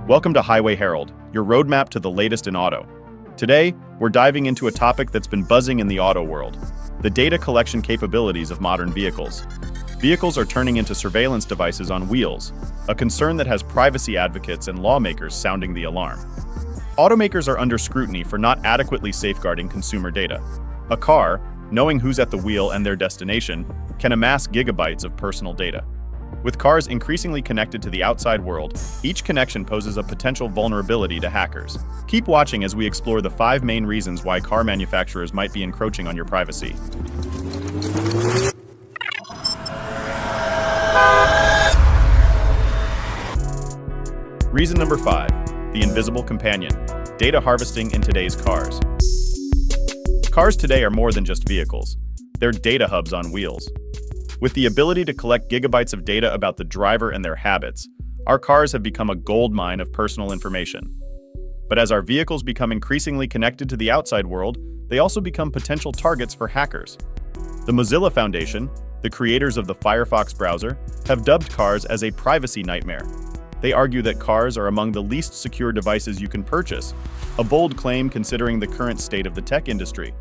Welcome to Highway Herald, your roadmap to the latest in auto. Today, we're diving into a topic that's been buzzing in the auto world: the data collection capabilities of modern vehicles. Vehicles are turning into surveillance devices on wheels, a concern that has privacy advocates and lawmakers sounding the alarm. Automakers are under scrutiny for not adequately safeguarding consumer data. A car, knowing who's at the wheel and their destination, can amass gigabytes of personal data. With cars increasingly connected to the outside world, each connection poses a potential vulnerability to hackers. Keep watching as we explore the 5 main reasons why car manufacturers might be encroaching on your privacy. Reason number 5, the invisible companion: data harvesting in today's cars. Cars today are more than just vehicles. They're data hubs on wheels. With the ability to collect gigabytes of data about the driver and their habits, our cars have become a goldmine of personal information. But as our vehicles become increasingly connected to the outside world, they also become potential targets for hackers. The Mozilla Foundation, the creators of the Firefox browser, have dubbed cars as a privacy nightmare. They argue that cars are among the least secure devices you can purchase, a bold claim considering the current state of the tech industry.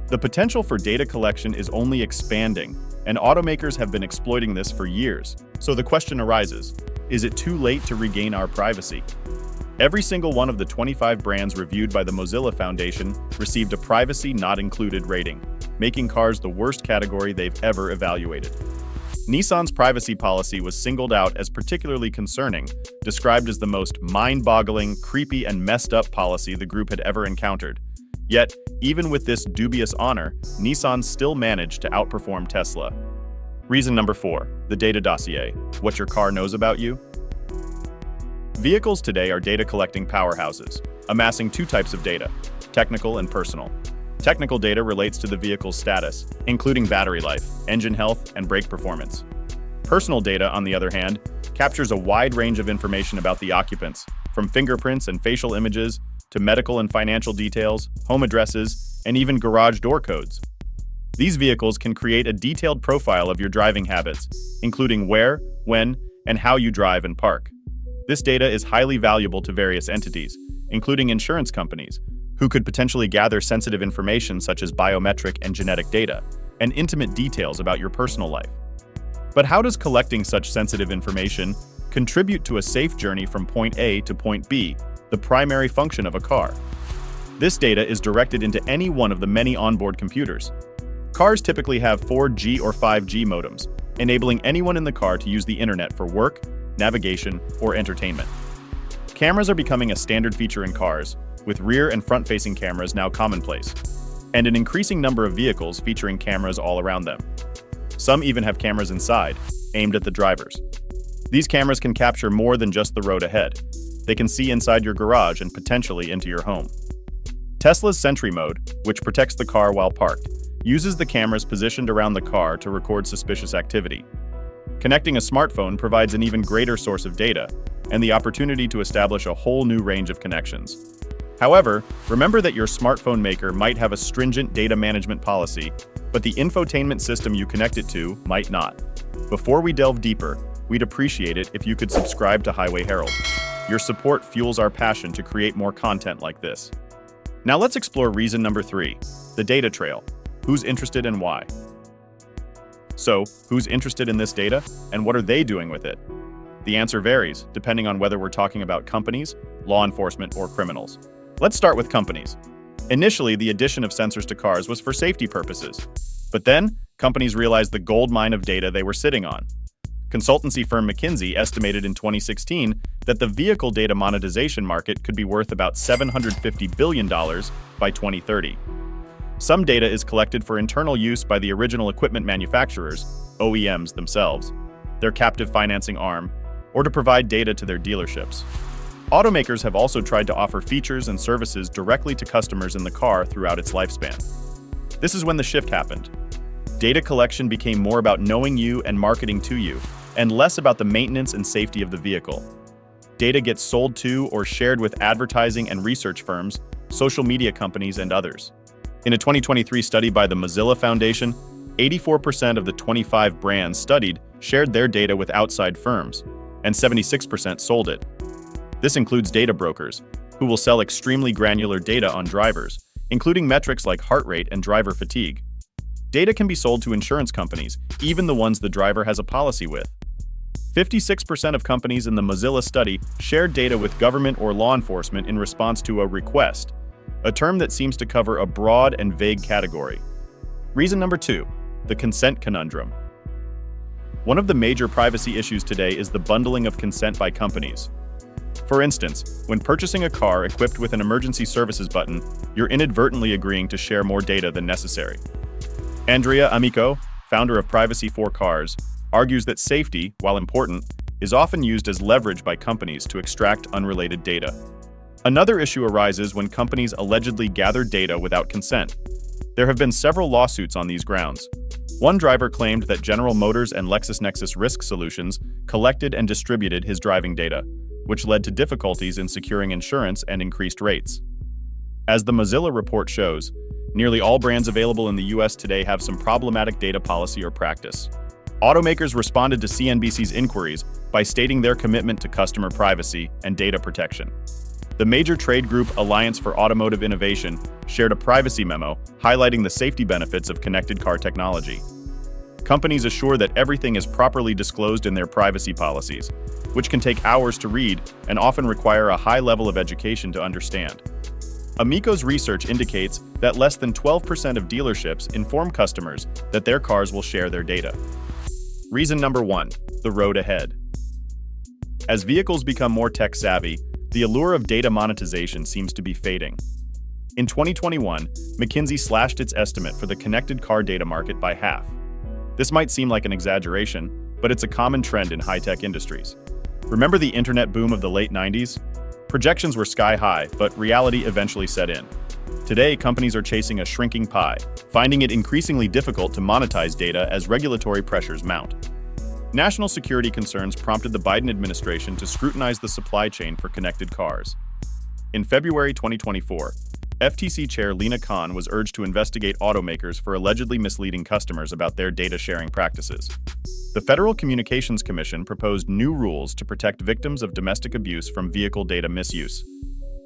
The potential for data collection is only expanding, and automakers have been exploiting this for years. So the question arises, is it too late to regain our privacy? Every single one of the 25 brands reviewed by the Mozilla Foundation received a privacy not included rating, making cars the worst category they've ever evaluated. Nissan's privacy policy was singled out as particularly concerning, described as the most mind-boggling, creepy, and messed up policy the group had ever encountered. Yet, even with this dubious honor, Nissan still managed to outperform Tesla. Reason number 4, the data dossier: what your car knows about you. Vehicles today are data collecting powerhouses, amassing 2 types of data: technical and personal. Technical data relates to the vehicle's status, including battery life, engine health, and brake performance. Personal data, on the other hand, captures a wide range of information about the occupants, from fingerprints and facial images to medical and financial details, home addresses, and even garage door codes. These vehicles can create a detailed profile of your driving habits, including where, when, and how you drive and park. This data is highly valuable to various entities, including insurance companies, who could potentially gather sensitive information such as biometric and genetic data, and intimate details about your personal life. But how does collecting such sensitive information contribute to a safe journey from point A to point B, the primary function of a car? This data is directed into any one of the many onboard computers. Cars typically have 4G or 5G modems, enabling anyone in the car to use the internet for work, navigation, or entertainment. Cameras are becoming a standard feature in cars, with rear and front-facing cameras now commonplace, and an increasing number of vehicles featuring cameras all around them. Some even have cameras inside, aimed at the drivers. These cameras can capture more than just the road ahead. They can see inside your garage and potentially into your home. Tesla's Sentry Mode, which protects the car while parked, uses the cameras positioned around the car to record suspicious activity. Connecting a smartphone provides an even greater source of data and the opportunity to establish a whole new range of connections. However, remember that your smartphone maker might have a stringent data management policy, but the infotainment system you connect it to might not. Before we delve deeper, we'd appreciate it if you could subscribe to Highway Herald. Your support fuels our passion to create more content like this. Now let's explore reason number 3, the data trail: who's interested and why. So, who's interested in this data, and what are they doing with it? The answer varies, depending on whether we're talking about companies, law enforcement, or criminals. Let's start with companies. Initially, the addition of sensors to cars was for safety purposes. But then, companies realized the gold mine of data they were sitting on. Consultancy firm McKinsey estimated in 2016 that the vehicle data monetization market could be worth about $750 billion by 2030. Some data is collected for internal use by the original equipment manufacturers, OEMs themselves, their captive financing arm, or to provide data to their dealerships. Automakers have also tried to offer features and services directly to customers in the car throughout its lifespan. This is when the shift happened. Data collection became more about knowing you and marketing to you, and less about the maintenance and safety of the vehicle. Data gets sold to or shared with advertising and research firms, social media companies, and others. In a 2023 study by the Mozilla Foundation, 84% of the 25 brands studied shared their data with outside firms, and 76% sold it. This includes data brokers, who will sell extremely granular data on drivers, including metrics like heart rate and driver fatigue. Data can be sold to insurance companies, even the ones the driver has a policy with. 56% of companies in the Mozilla study shared data with government or law enforcement in response to a request, a term that seems to cover a broad and vague category. Reason number 2, the consent conundrum. One of the major privacy issues today is the bundling of consent by companies. For instance, when purchasing a car equipped with an emergency services button, you're inadvertently agreeing to share more data than necessary. Andrea Amico, founder of Privacy for Cars, argues that safety, while important, is often used as leverage by companies to extract unrelated data. Another issue arises when companies allegedly gather data without consent. There have been several lawsuits on these grounds. One driver claimed that General Motors and LexisNexis Risk Solutions collected and distributed his driving data, which led to difficulties in securing insurance and increased rates. As the Mozilla report shows, nearly all brands available in the US today have some problematic data policy or practice. Automakers responded to CNBC's inquiries by stating their commitment to customer privacy and data protection. The major trade group Alliance for Automotive Innovation shared a privacy memo highlighting the safety benefits of connected car technology. Companies assure that everything is properly disclosed in their privacy policies, which can take hours to read and often require a high level of education to understand. Amico's research indicates that less than 12% of dealerships inform customers that their cars will share their data. Reason number 1, the road ahead. As vehicles become more tech-savvy, the allure of data monetization seems to be fading. In 2021, McKinsey slashed its estimate for the connected car data market by half. This might seem like an exaggeration, but it's a common trend in high-tech industries. Remember the internet boom of the late 90s? Projections were sky-high, but reality eventually set in. Today, companies are chasing a shrinking pie, finding it increasingly difficult to monetize data as regulatory pressures mount. National security concerns prompted the Biden administration to scrutinize the supply chain for connected cars. In February 2024, FTC Chair Lina Khan was urged to investigate automakers for allegedly misleading customers about their data-sharing practices. The Federal Communications Commission proposed new rules to protect victims of domestic abuse from vehicle data misuse.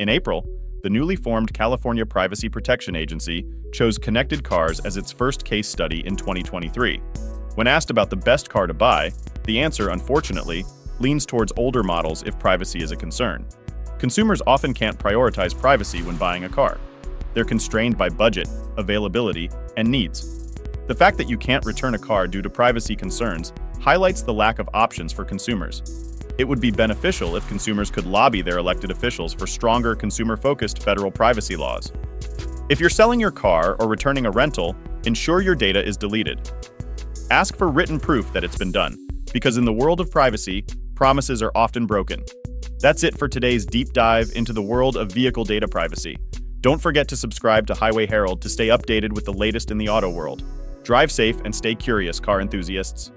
In April, the newly formed California Privacy Protection Agency chose connected cars as its first case study in 2023. When asked about the best car to buy, the answer, unfortunately, leans towards older models if privacy is a concern. Consumers often can't prioritize privacy when buying a car. They're constrained by budget, availability, and needs. The fact that you can't return a car due to privacy concerns highlights the lack of options for consumers. It would be beneficial if consumers could lobby their elected officials for stronger consumer-focused federal privacy laws. If you're selling your car or returning a rental, ensure your data is deleted. Ask for written proof that it's been done, because in the world of privacy, promises are often broken. That's it for today's deep dive into the world of vehicle data privacy. Don't forget to subscribe to Highway Herald to stay updated with the latest in the auto world. Drive safe and stay curious, car enthusiasts.